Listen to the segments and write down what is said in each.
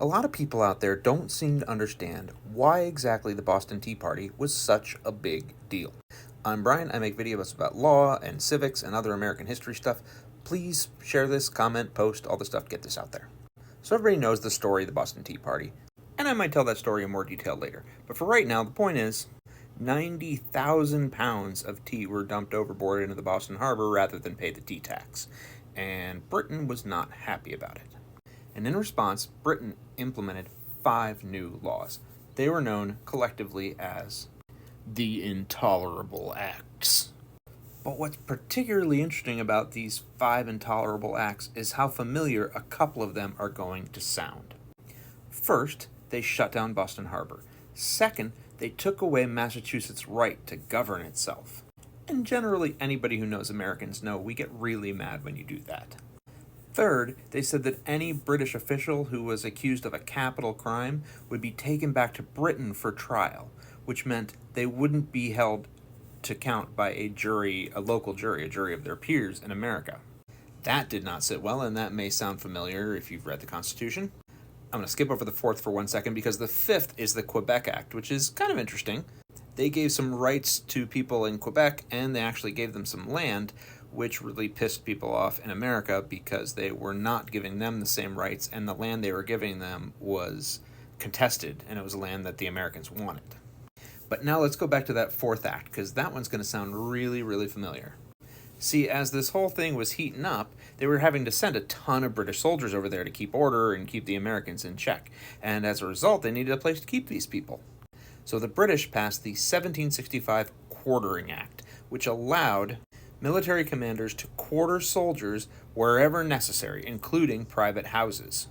A lot of people out there don't seem to understand why exactly the Boston Tea Party was such a big deal. I'm Brian. I make videos about law and civics and other American history stuff. Please share this, comment, post, all the stuff to get this out there. So everybody knows the story of the Boston Tea Party, and I might tell that story in more detail later. But for right now, the point is 90,000 pounds of tea were dumped overboard into the Boston Harbor rather than pay the tea tax. And Britain was not happy about it. And in response, Britain implemented 5 new laws. They were known collectively as the Intolerable Acts. But what's particularly interesting about these 5 intolerable acts is how familiar a couple of them are going to sound. First, they shut down Boston Harbor. Second, they took away Massachusetts' right to govern itself. And generally, anybody who knows Americans know we get really mad when you do that. Third, they said that any British official who was accused of a capital crime would be taken back to Britain for trial, which meant they wouldn't be held to account by a jury, a local jury, a jury of their peers in America. That did not sit well, and that may sound familiar if you've read the Constitution. I'm going to skip over the fourth for 1 second because the fifth is the Quebec Act, which is kind of interesting. They gave some rights to people in Quebec, and they actually gave them some land, which really pissed people off in America because they were not giving them the same rights, and the land they were giving them was contested, and it was land that the Americans wanted. But now let's go back to that fourth act, because that one's going to sound really, really familiar. See, as this whole thing was heating up, they were having to send a ton of British soldiers over there to keep order and keep the Americans in check, and as a result, they needed a place to keep these people. So the British passed the 1765 Quartering Act, which allowed military commanders to quarter soldiers wherever necessary, including private houses.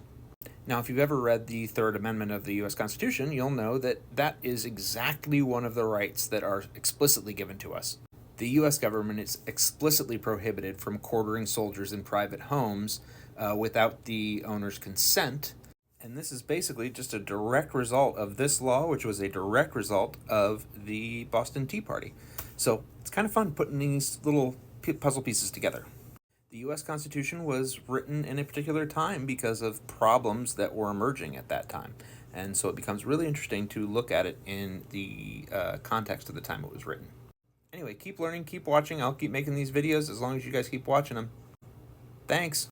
Now, if you've ever read the Third Amendment of the U.S. Constitution, you'll know that that is exactly one of the rights that are explicitly given to us. The U.S. government is explicitly prohibited from quartering soldiers in private homes without the owner's consent. And this is basically just a direct result of this law, which was a direct result of the Boston Tea Party. So it's kind of fun putting these little puzzle pieces together. The U.S. Constitution was written in a particular time because of problems that were emerging at that time. And so it becomes really interesting to look at it in the context of the time it was written. Anyway, keep learning, keep watching. I'll keep making these videos as long as you guys keep watching them. Thanks.